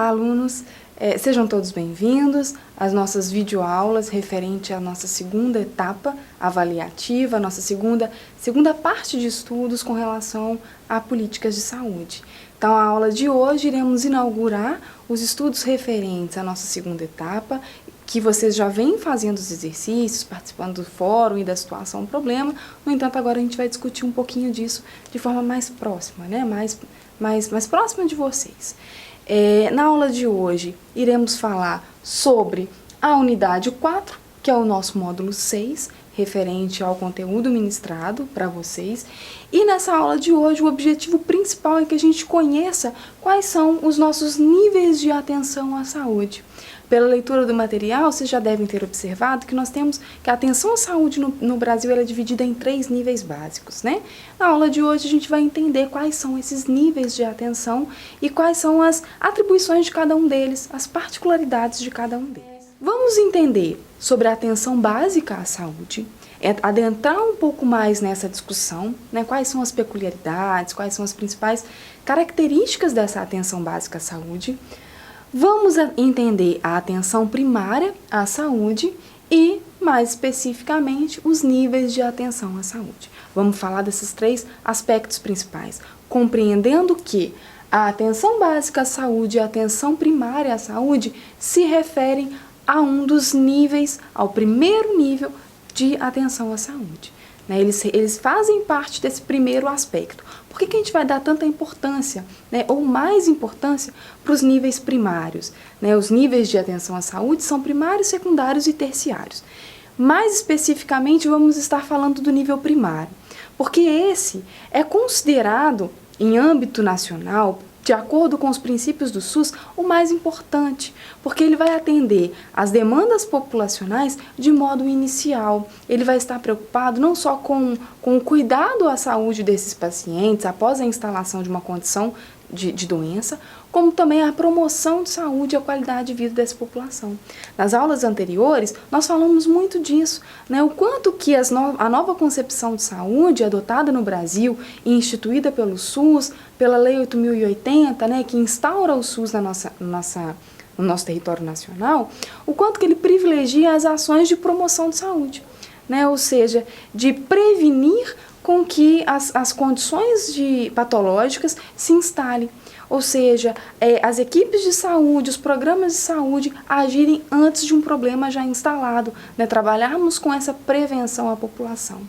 Olá, alunos! Sejam todos bem-vindos às nossas videoaulas referente à nossa segunda etapa avaliativa, a nossa segunda parte de estudos com relação a políticas de saúde. Então, a aula de hoje iremos inaugurar os estudos referentes à nossa segunda etapa, que vocês já vêm fazendo os exercícios, participando do fórum e da situação problema. No entanto, agora a gente vai discutir um pouquinho disso de forma mais próxima, né? mais próxima de vocês. Na aula de hoje, iremos falar sobre a unidade 4, que é o nosso módulo 6, referente ao conteúdo ministrado para vocês. E nessa aula de hoje, o objetivo principal é que a gente conheça quais são os nossos níveis de atenção à saúde. Pela leitura do material, vocês já devem ter observado que nós temos que a atenção à saúde no Brasil ela é dividida em 3 níveis básicos, né? Na aula de hoje a gente vai entender quais são esses níveis de atenção e quais são as atribuições de cada um deles, as particularidades de cada um deles. Vamos entender sobre a atenção básica à saúde, adentrar um pouco mais nessa discussão, né? Quais são as peculiaridades, quais são as principais características dessa atenção básica à saúde. Vamos entender a atenção primária à saúde e, mais especificamente, os níveis de atenção à saúde. Vamos falar desses 3 aspectos principais, compreendendo que a atenção básica à saúde e a atenção primária à saúde se referem a um dos níveis, ao primeiro nível de atenção à saúde. Eles fazem parte desse primeiro aspecto. Por que a gente vai dar tanta importância, ou mais importância, para os níveis primários? Os níveis de atenção à saúde são primários, secundários e terciários. Mais especificamente, vamos estar falando do nível primário, porque esse é considerado, em âmbito nacional, de acordo com os princípios do SUS, o mais importante, porque ele vai atender às demandas populacionais de modo inicial. Ele vai estar preocupado não só com o cuidado à saúde desses pacientes após a instalação de uma condição de doença, como também a promoção de saúde e a qualidade de vida dessa população. Nas aulas anteriores, nós falamos muito disso, o quanto que a nova concepção de saúde adotada no Brasil e instituída pelo SUS, pela Lei 8.080, que instaura o SUS no nosso território nacional, o quanto que ele privilegia as ações de promoção de saúde, ou seja, de prevenir com que as condições patológicas se instalem. Ou seja, as equipes de saúde, os programas de saúde agirem antes de um problema já instalado, trabalharmos com essa prevenção à população.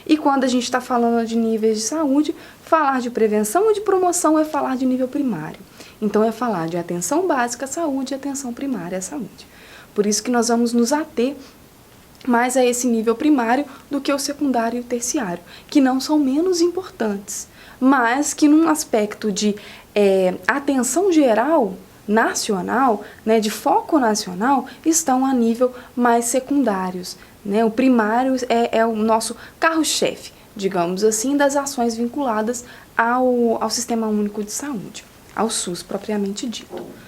E quando a gente está falando de níveis de saúde, falar de prevenção e de promoção é falar de nível primário. Então é falar de atenção básica à saúde e atenção primária à saúde. Por isso que nós vamos nos ater mais a esse nível primário do que o secundário e o terciário, que não são menos importantes, mas que num aspecto de atenção geral, nacional, de foco nacional, estão a nível mais secundários. O primário é o nosso carro-chefe, digamos assim, das ações vinculadas ao Sistema Único de Saúde, ao SUS propriamente dito.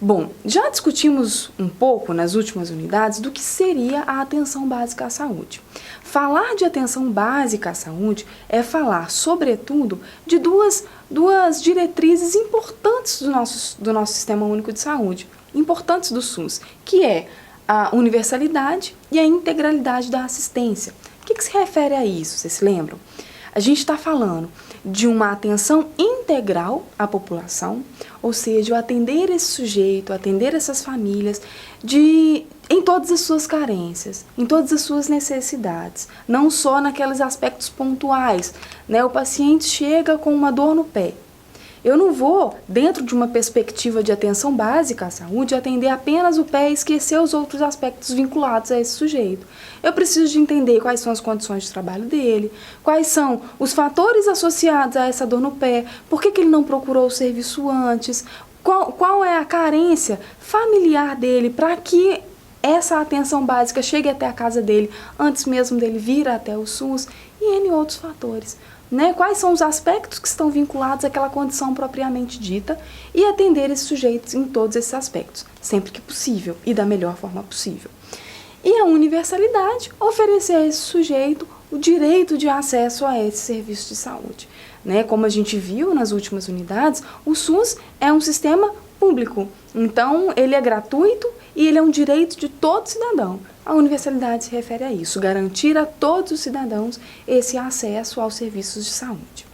Bom, já discutimos um pouco nas últimas unidades do que seria a atenção básica à saúde. Falar de atenção básica à saúde é falar, sobretudo, de duas diretrizes importantes do nosso Sistema Único de Saúde, importantes do SUS, que é a universalidade e a integralidade da assistência. O que se refere a isso, vocês se lembram? A gente está falando de uma atenção integral à população, ou seja, atender esse sujeito, atender essas famílias em todas as suas carências, em todas as suas necessidades, não só naqueles aspectos pontuais. O paciente chega com uma dor no pé. Eu não vou, dentro de uma perspectiva de atenção básica à saúde, atender apenas o pé e esquecer os outros aspectos vinculados a esse sujeito. Eu preciso de entender quais são as condições de trabalho dele, quais são os fatores associados a essa dor no pé, por que ele não procurou o serviço antes, qual é a carência familiar dele para que essa atenção básica chegue até a casa dele antes mesmo dele vir até o SUS e N outros fatores. Quais são os aspectos que estão vinculados àquela condição propriamente dita e atender esses sujeitos em todos esses aspectos, sempre que possível e da melhor forma possível. E a universalidade, oferecer a esse sujeito o direito de acesso a esse serviço de saúde. Como a gente viu nas últimas unidades, o SUS é um sistema público. Então, ele é gratuito e ele é um direito de todo cidadão. A universalidade se refere a isso, garantir a todos os cidadãos esse acesso aos serviços de saúde.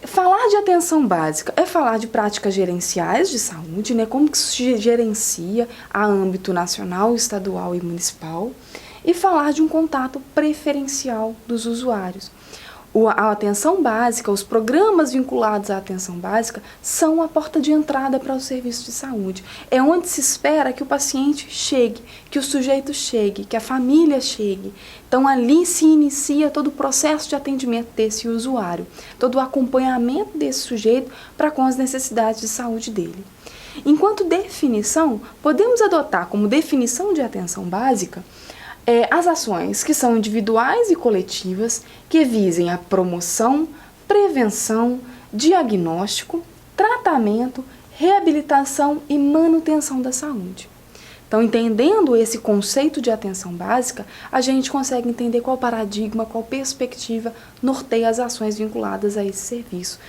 Falar de atenção básica é falar de práticas gerenciais de saúde, né, como que se gerencia a âmbito nacional, estadual e municipal, e falar de um contato preferencial dos usuários. A atenção básica, os programas vinculados à atenção básica são a porta de entrada para o serviço de saúde. É onde se espera que o paciente chegue, que o sujeito chegue, que a família chegue. Então, ali se inicia todo o processo de atendimento desse usuário, todo o acompanhamento desse sujeito para com as necessidades de saúde dele. Enquanto definição, podemos adotar como definição de atenção básica as ações que são individuais e coletivas, que visem a promoção, prevenção, diagnóstico, tratamento, reabilitação e manutenção da saúde. Então, entendendo esse conceito de atenção básica, a gente consegue entender qual paradigma, qual perspectiva norteia as ações vinculadas a esse serviço.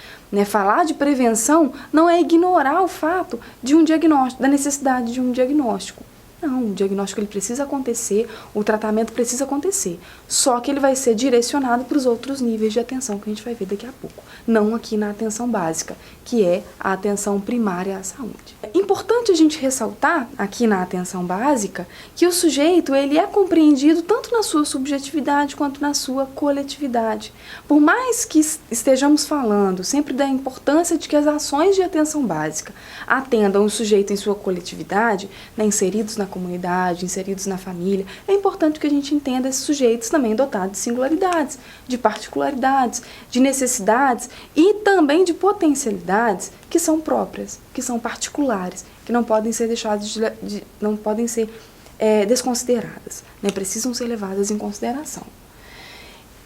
Falar de prevenção não é ignorar o fato de um diagnóstico, da necessidade de um diagnóstico. Não, o diagnóstico ele precisa acontecer, o tratamento precisa acontecer, só que ele vai ser direcionado para os outros níveis de atenção que a gente vai ver daqui a pouco, não aqui na atenção básica, que é a atenção primária à saúde. É importante a gente ressaltar aqui na atenção básica que o sujeito ele é compreendido tanto na sua subjetividade quanto na sua coletividade. Por mais que estejamos falando sempre da importância de que as ações de atenção básica atendam o sujeito em sua coletividade, inseridos na comunidade, inseridos na família, é importante que a gente entenda esses sujeitos também dotados de singularidades, de particularidades, de necessidades e também de potencialidades que são próprias, que são particulares, que não podem ser deixadas não podem ser desconsideradas, precisam ser levadas em consideração.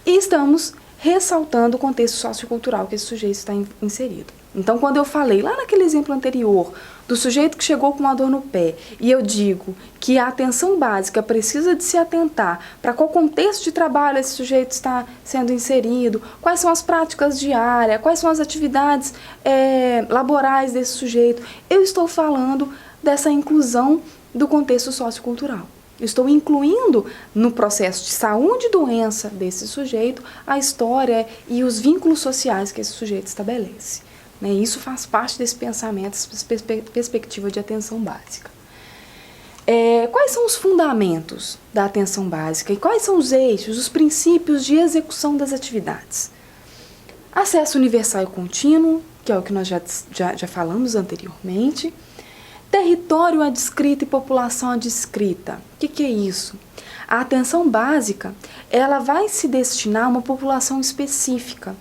E estamos ressaltando o contexto sociocultural que esse sujeito está inserido. Então, quando eu falei lá naquele exemplo anterior do sujeito que chegou com uma dor no pé e eu digo que a atenção básica precisa de se atentar para qual contexto de trabalho esse sujeito está sendo inserido, quais são as práticas diárias, quais são as atividades laborais desse sujeito, eu estou falando dessa inclusão do contexto sociocultural. Estou incluindo no processo de saúde e doença desse sujeito a história e os vínculos sociais que esse sujeito estabelece. Isso faz parte desse pensamento, dessa perspectiva de atenção básica. Quais são os fundamentos da atenção básica e quais são os eixos, os princípios de execução das atividades? Acesso universal e contínuo, que é o que nós já falamos anteriormente. Território adscrito e população adscrita. O que é isso? A atenção básica, ela vai se destinar a uma população específica.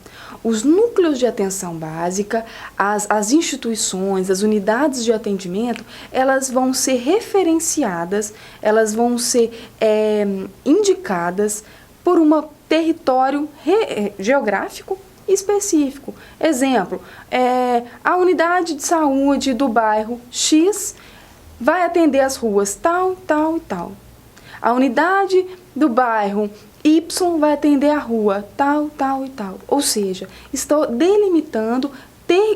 Os núcleos de atenção básica, as instituições, as unidades de atendimento, elas vão ser referenciadas, elas vão ser indicadas por um território geográfico específico. Exemplo, a unidade de saúde do bairro X vai atender as ruas tal, tal e tal. A unidade do bairro Y vai atender a rua tal, tal e tal. Ou seja, estou delimitando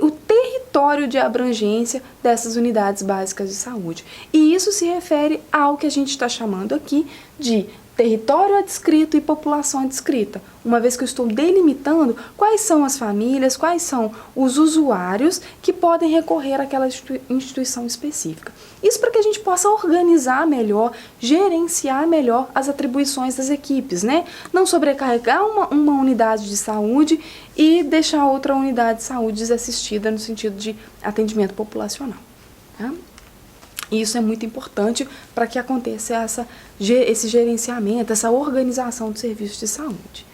o território de abrangência dessas unidades básicas de saúde. E isso se refere ao que a gente está chamando aqui de território adscrito e população adscrita, uma vez que eu estou delimitando quais são as famílias, quais são os usuários que podem recorrer àquela instituição específica. Isso para que a gente possa organizar melhor, gerenciar melhor as atribuições das equipes, Não sobrecarregar uma unidade de saúde e deixar outra unidade de saúde desassistida no sentido de atendimento populacional. Tá? E isso é muito importante para que aconteça esse gerenciamento, essa organização do serviço de saúde.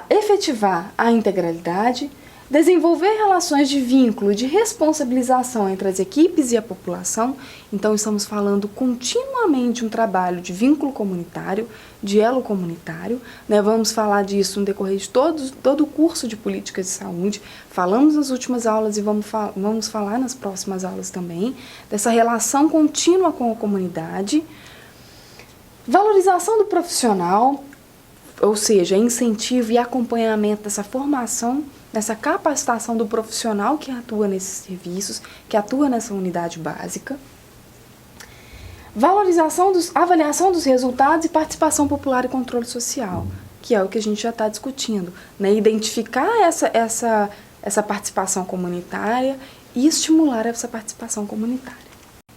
Efetivar a integralidade, desenvolver relações de vínculo, de responsabilização entre as equipes e a população. Então, estamos falando continuamente um trabalho de vínculo comunitário, de elo comunitário. Vamos falar disso no decorrer de todo o curso de políticas de saúde. Falamos nas últimas aulas e vamos falar nas próximas aulas também, dessa relação contínua com a comunidade. Valorização do profissional, ou seja, incentivo e acompanhamento dessa formação nessa capacitação do profissional que atua nesses serviços, que atua nessa unidade básica. Avaliação dos resultados e participação popular e controle social, que é o que a gente já está discutindo, né? Identificar essa participação comunitária e estimular essa participação comunitária.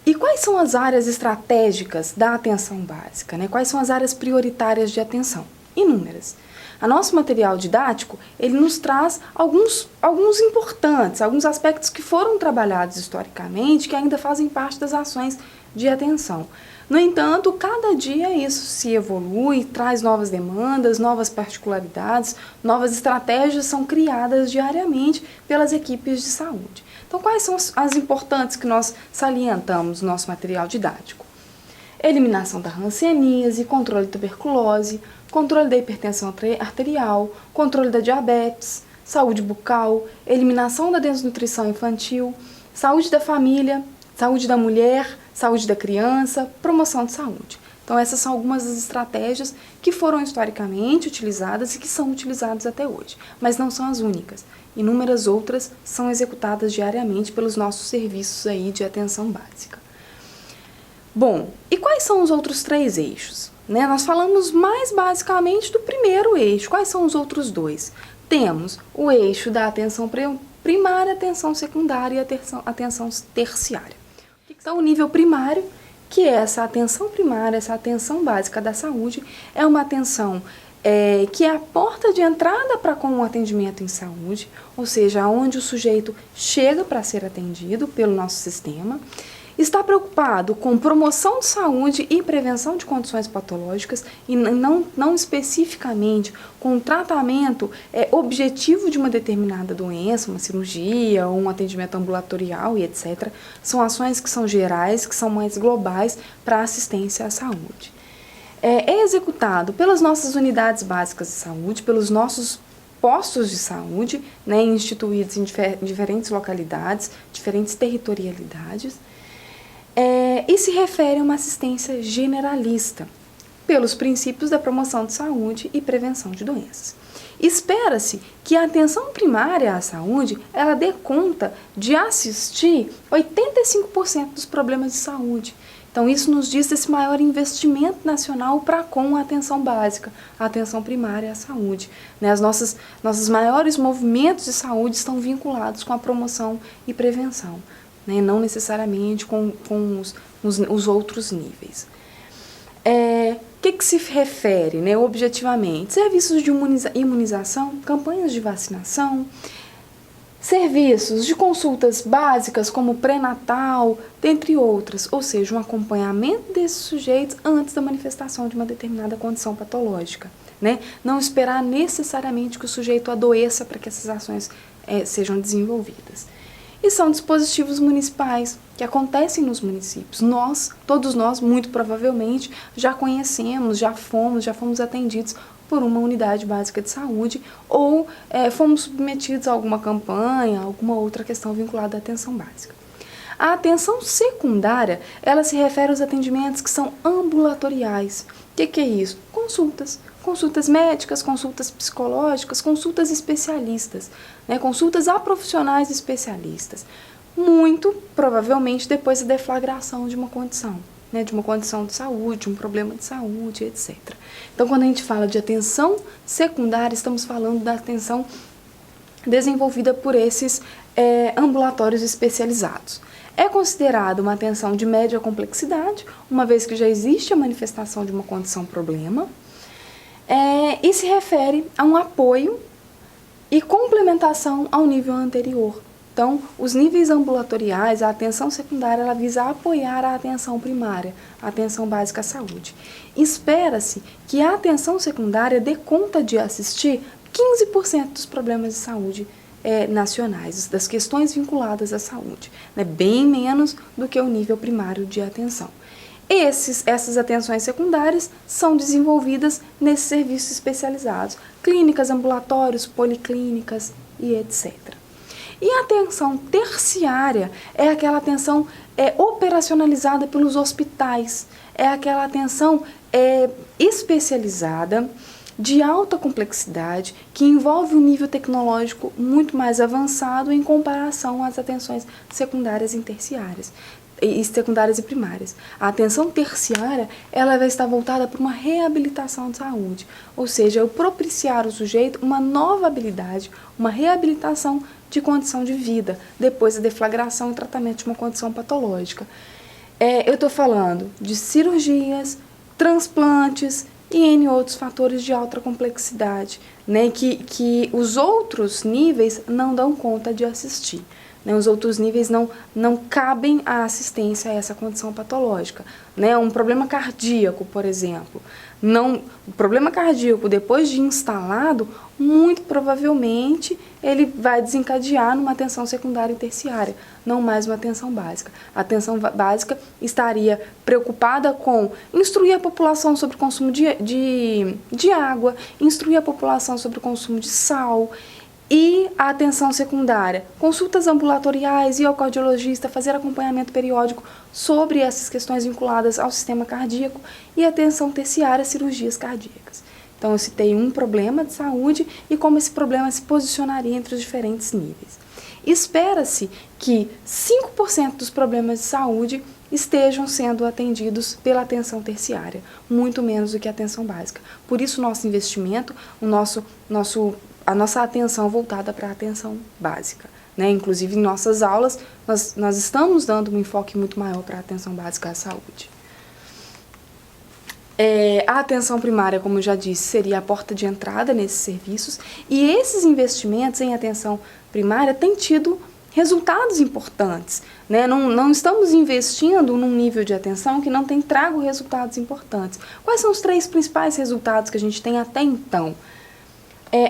E quais são as áreas estratégicas da atenção básica, né? Quais são as áreas prioritárias de atenção? Inúmeras. O nosso material didático, ele nos traz alguns importantes, alguns aspectos que foram trabalhados historicamente, que ainda fazem parte das ações de atenção. No entanto, cada dia isso se evolui, traz novas demandas, novas particularidades, novas estratégias são criadas diariamente pelas equipes de saúde. Então, quais são as importantes que nós salientamos no nosso material didático? Eliminação da hanseníase, controle da tuberculose, controle da hipertensão arterial, controle da diabetes, saúde bucal, eliminação da desnutrição infantil, saúde da família, saúde da mulher, saúde da criança, promoção de saúde. Então, essas são algumas das estratégias que foram historicamente utilizadas e que são utilizadas até hoje, mas não são as únicas. Inúmeras outras são executadas diariamente pelos nossos serviços aí de atenção básica. Bom, e quais são os outros 3 eixos? Né? Nós falamos mais basicamente do primeiro eixo. Quais são os outros 2? Temos o eixo da atenção primária, atenção secundária e atenção terciária. Então, o nível primário, que é essa atenção primária, essa atenção básica da saúde, é uma atenção que é a porta de entrada para com o atendimento em saúde, ou seja, onde o sujeito chega para ser atendido pelo nosso sistema. Está preocupado com promoção de saúde e prevenção de condições patológicas e não especificamente com o tratamento objetivo de uma determinada doença, uma cirurgia ou um atendimento ambulatorial e etc. São ações que são gerais, que são mais globais para a assistência à saúde. É executado pelas nossas unidades básicas de saúde, pelos nossos postos de saúde, né, instituídos em diferentes localidades, diferentes territorialidades, e se refere a uma assistência generalista, pelos princípios da promoção de saúde e prevenção de doenças. Espera-se que a atenção primária à saúde, ela dê conta de assistir 85% dos problemas de saúde. Então, isso nos diz esse maior investimento nacional para com a atenção básica, a atenção primária à saúde. Né? Os nossos maiores movimentos de saúde estão vinculados com a promoção e prevenção, né? Não necessariamente com os outros níveis. Que se refere, né, objetivamente? Serviços de imunização, campanhas de vacinação, serviços de consultas básicas como pré-natal, dentre outras, ou seja, um acompanhamento desses sujeitos antes da manifestação de uma determinada condição patológica, né? Não esperar necessariamente que o sujeito adoeça para que essas ações sejam desenvolvidas. E são dispositivos municipais que acontecem nos municípios. Todos nós, muito provavelmente, já conhecemos, já fomos atendidos por uma unidade básica de saúde ou fomos submetidos a alguma campanha, alguma outra questão vinculada à atenção básica. A atenção secundária, ela se refere aos atendimentos que são ambulatoriais. O que é isso? Consultas médicas, consultas psicológicas, consultas especialistas, né? Consultas a profissionais especialistas. Muito provavelmente depois da deflagração de uma condição, né? De uma condição de saúde, um problema de saúde, etc. Então, quando a gente fala de atenção secundária, estamos falando da atenção desenvolvida por esses ambulatórios especializados. É considerada uma atenção de média complexidade, uma vez que já existe a manifestação de uma condição-problema, e se refere a um apoio e complementação ao nível anterior. Então, os níveis ambulatoriais, a atenção secundária, ela visa apoiar a atenção primária, a atenção básica à saúde. Espera-se que a atenção secundária dê conta de assistir 15% dos problemas de saúde nacionais, das questões vinculadas à saúde, né? Bem menos do que o nível primário de atenção. Essas atenções secundárias são desenvolvidas nesses serviços especializados, clínicas, ambulatórios, policlínicas e etc. E a atenção terciária é aquela atenção operacionalizada pelos hospitais, é aquela atenção especializada de alta complexidade, que envolve um nível tecnológico muito mais avançado em comparação às atenções secundárias e terciárias. Secundárias e primárias. A atenção terciária, ela vai estar voltada para uma reabilitação de saúde, ou seja, eu propiciar ao sujeito uma nova habilidade, uma reabilitação de condição de vida, depois da deflagração e tratamento de uma condição patológica. Eu estou falando de cirurgias, transplantes e N outros fatores de alta complexidade, né, que os outros níveis não dão conta de assistir. Né, os outros níveis não cabem a assistência a essa condição patológica. Né, um problema cardíaco, por exemplo. O problema cardíaco, depois de instalado, muito provavelmente ele vai desencadear numa atenção secundária e terciária, não mais uma atenção básica. A atenção básica estaria preocupada com instruir a população sobre o consumo de água, instruir a população sobre o consumo de sal. E a atenção secundária, consultas ambulatoriais, ir ao cardiologista, fazer acompanhamento periódico sobre essas questões vinculadas ao sistema cardíaco, e atenção terciária, cirurgias cardíacas. Então, eu citei um problema de saúde e como esse problema se posicionaria entre os diferentes níveis. Espera-se que 5% dos problemas de saúde estejam sendo atendidos pela atenção terciária, muito menos do que a atenção básica. Por isso, o nosso investimento, a nossa atenção voltada para a atenção básica. Né? Inclusive, em nossas aulas, nós estamos dando um enfoque muito maior para a atenção básica à saúde. A atenção primária, como eu já disse, seria a porta de entrada nesses serviços, e esses investimentos em atenção primária têm tido resultados importantes. Né? Não estamos investindo num nível de atenção que não tem trago resultados importantes. Quais são os 3 principais resultados que a gente tem até então?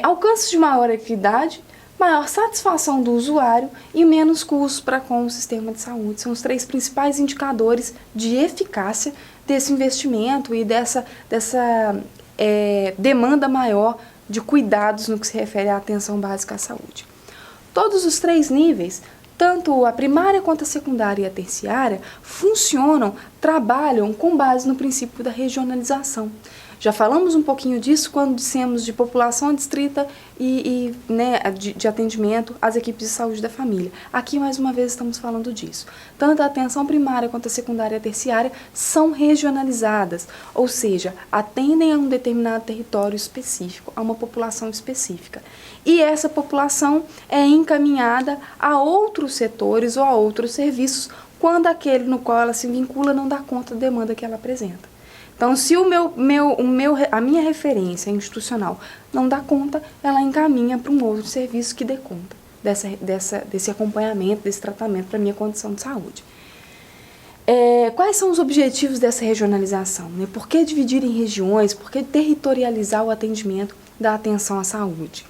Alcance de maior equidade, maior satisfação do usuário e menos custos para com o sistema de saúde. São os 3 principais indicadores de eficácia desse investimento e dessa demanda maior de cuidados no que se refere à atenção básica à saúde. Todos os 3 níveis, tanto a primária quanto a secundária e a terciária, trabalham com base no princípio da regionalização. Já falamos um pouquinho disso quando dissemos de população adstrita né, de atendimento às equipes de saúde da família. Aqui, mais uma vez, estamos falando disso. Tanto a atenção primária quanto a secundária e a terciária são regionalizadas, ou seja, atendem a um determinado território específico, a uma população específica. E essa população é encaminhada a outros setores ou a outros serviços quando aquele no qual ela se vincula não dá conta da demanda que ela apresenta. Então, se a minha referência institucional não dá conta, ela encaminha para um outro serviço que dê conta desse acompanhamento, desse tratamento para a minha condição de saúde. Quais são os objetivos dessa regionalização? Né? Por que dividir em regiões? Por que territorializar o atendimento da atenção à saúde?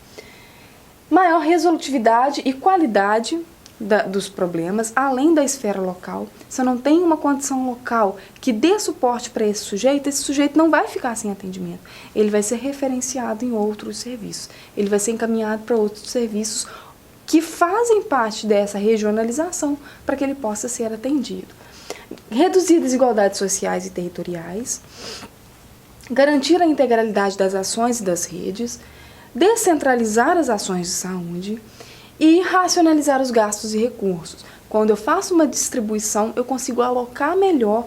Maior resolutividade e qualidade dos problemas, além da esfera local. Se eu não tenho uma condição local que dê suporte para esse sujeito não vai ficar sem atendimento. Ele vai ser referenciado em outros serviços. Ele vai ser encaminhado para outros serviços que fazem parte dessa regionalização para que ele possa ser atendido. Reduzir desigualdades sociais e territoriais, garantir a integralidade das ações e das redes, descentralizar as ações de saúde, e racionalizar os gastos e recursos. Quando eu faço uma distribuição, eu consigo alocar melhor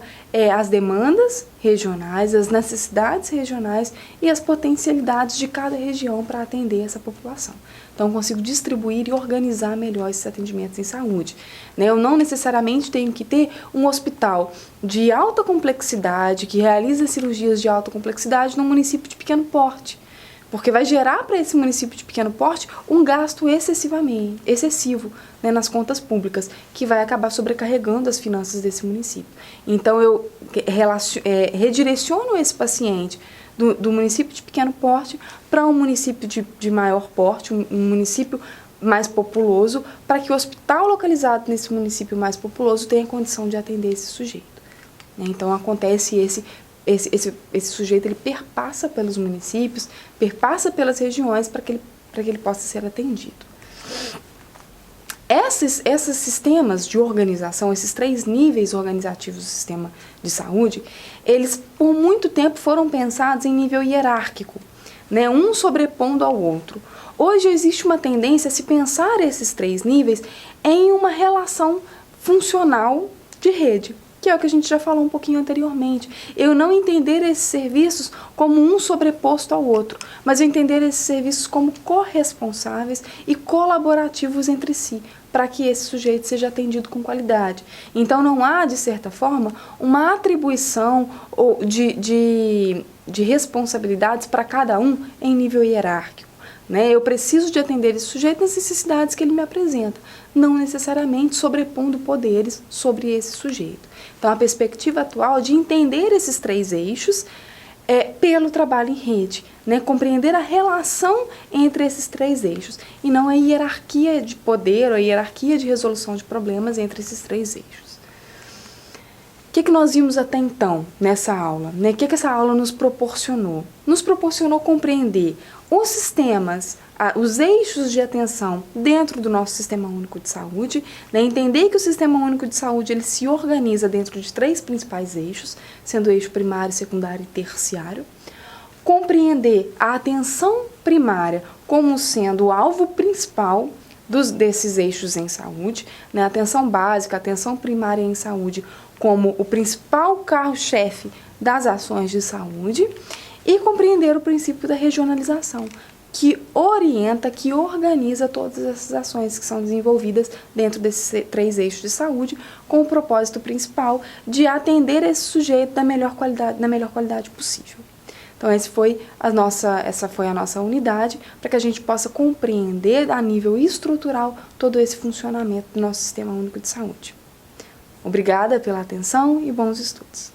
as demandas regionais, as necessidades regionais e as potencialidades de cada região para atender essa população. Então, eu consigo distribuir e organizar melhor esses atendimentos em saúde. Né? Eu não necessariamente tenho que ter um hospital de alta complexidade, que realiza cirurgias de alta complexidade num município de pequeno porte. Porque vai gerar para esse município de pequeno porte um gasto excessivo, né, nas contas públicas, que vai acabar sobrecarregando as finanças desse município. Então, eu redireciono esse paciente do município de pequeno porte para um município de maior porte, um município mais populoso, para que o hospital localizado nesse município mais populoso tenha condição de atender esse sujeito. Né? Então, acontece esse sujeito ele perpassa pelos municípios, perpassa pelas regiões para que ele possa ser atendido. Esses sistemas de organização, esses 3 níveis organizativos do sistema de saúde, eles por muito tempo foram pensados em nível hierárquico. né, um sobrepondo ao outro. Hoje existe uma tendência a se pensar esses 3 níveis em uma relação funcional de rede, que é o que a gente já falou um pouquinho anteriormente. Eu não entender esses serviços como um sobreposto ao outro, mas eu entender esses serviços como corresponsáveis e colaborativos entre si, para que esse sujeito seja atendido com qualidade. Então não há, de certa forma, uma atribuição de responsabilidades para cada um em nível hierárquico. Né? Eu preciso de atender esse sujeito nas necessidades que ele me apresenta, não necessariamente sobrepondo poderes sobre esse sujeito. Então, a perspectiva atual de entender esses 3 eixos pelo trabalho em rede, né? Compreender a relação entre esses 3 eixos e não a hierarquia de poder ou a hierarquia de resolução de problemas entre esses 3 eixos. O que nós vimos até então nessa aula? Né? O que essa aula nos proporcionou? Nos proporcionou compreender os sistemas, os eixos de atenção dentro do nosso Sistema Único de Saúde, né? Entender que o Sistema Único de Saúde ele se organiza dentro de 3 principais eixos, sendo o eixo primário, secundário e terciário. Compreender a atenção primária como sendo o alvo principal desses eixos em saúde, né? A atenção básica, a atenção primária em saúde como o principal carro-chefe das ações de saúde e compreender o princípio da regionalização, que orienta, que organiza todas essas ações que são desenvolvidas dentro desses 3 eixos de saúde, com o propósito principal de atender esse sujeito da melhor qualidade possível. Então, essa foi a nossa unidade, para que a gente possa compreender a nível estrutural todo esse funcionamento do nosso Sistema Único de Saúde. Obrigada pela atenção e bons estudos.